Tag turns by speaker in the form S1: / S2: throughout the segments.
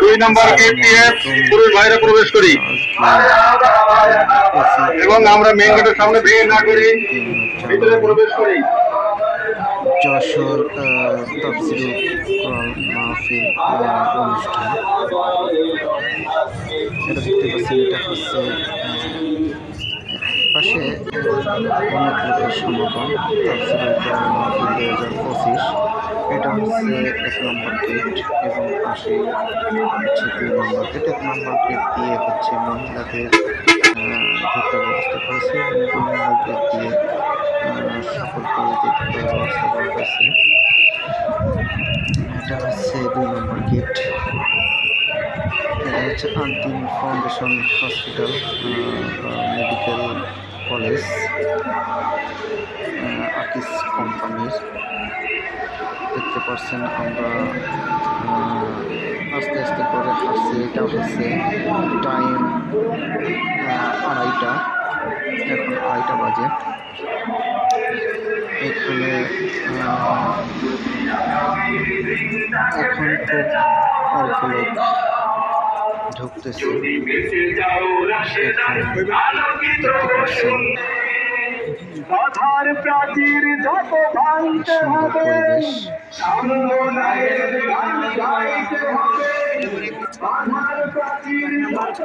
S1: 2 নম্বর gate দিয়ে পুরুষ ভাইরা প্রবেশ করি এবং আমরা মেইন গেটের সামনে ভিড় না করি, ভিতরে প্রবেশ করি।
S2: যশোর তাফসীরুল কোরআন মাহফিল অনুষ্ঠান, এটা দেখতে পাচ্ছেন। এটা হচ্ছে পাশে অনেক লোকের সমাগম, তাফসীরুল কোরআন মাহফিল 2025। এটা হচ্ছে 1 নম্বর গেট এবং পাশে হচ্ছে 2 নম্বর গেট। 1 নম্বর গেট দিয়ে হচ্ছে মহিলাদের ঢোকার ব্যবস্থা করেছে এবং 2 নম্বর গেট দিয়ে সকল পুরুষদের ঢোকার ব্যবস্থা করা হয়েছে। এটা হচ্ছে 2 নম্বর গেট। এটা হচ্ছে Ad-din foundation hospital medical college, আকিস কোম্পানির। দেখতে পাচ্ছেন আমরা আস্তে আস্তে করে হাঁটছি। এটা হচ্ছে টাইম 2:30, এখন 2:30 বাজে। এখানে এখন খুব অল্প লোক ঢুকতেছে। দেখতে পাচ্ছেন
S1: বাধার প্রাচীর যত ভাঙতে হবে, সামনের গান গাইতে হবে, বাধার প্রাচীর যত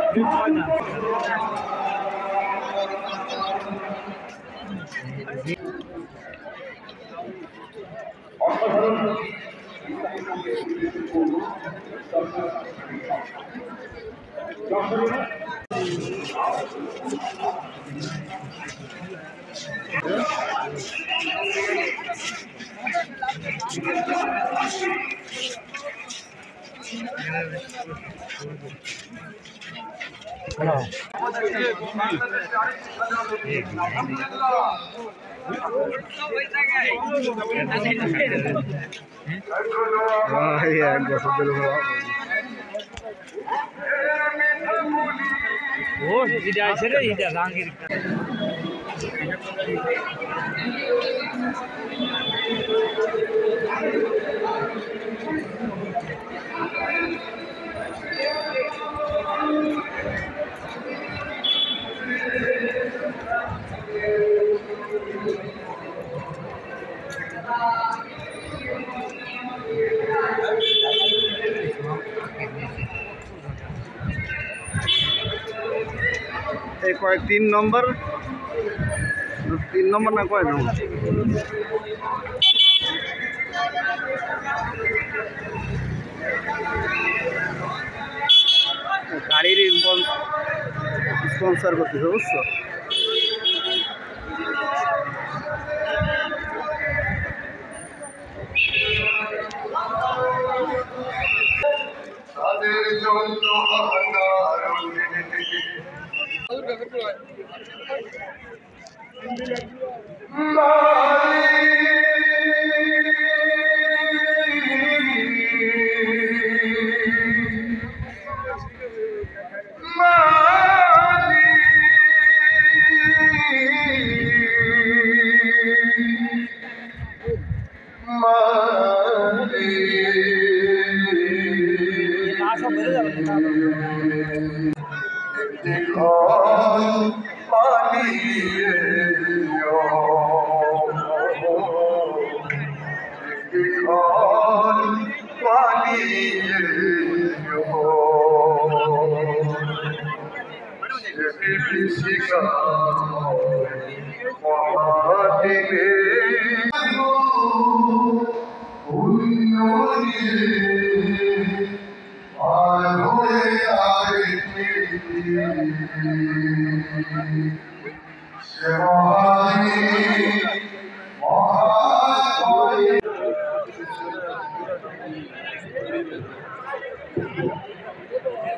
S2: কয় 3 নম্বর না কয় নম্বর? গাড়ির স্পন্সর করতেছে, বুঝছো?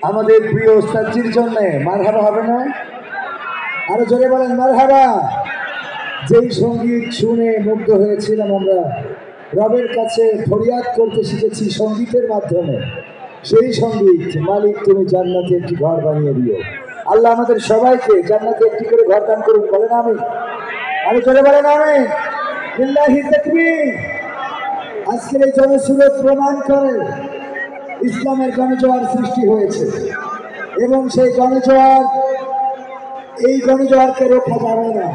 S3: আমাদের প্রিয় ওস্তাদজির জন্য মারহাবা হবে না? আরো জোরে বলেন মারহাবা। যেই সঙ্গীত শুনে মুগ্ধ হয়েছিলাম আমরা, রবের কাছে ফরিয়াদ করতে শিখেছি সঙ্গীতের মাধ্যমে, সেই সঙ্গীত মালিক তুমি জান্নাতে একটি ঘর বানিয়ে দিও। আল্লাহ আমাদের সবাইকে জান্নাতে একটি করে ঘর দান করুন। বলেন আমিন। আরো জোরে বলেন আমিন। লিল্লাহি তাকবীর। আজকের এই জনসুরত প্রমাণ করে ইসলামের গণজোয়ার সৃষ্টি হয়েছে এবং সেই গণজোয়ারকে রোখা যাবে না।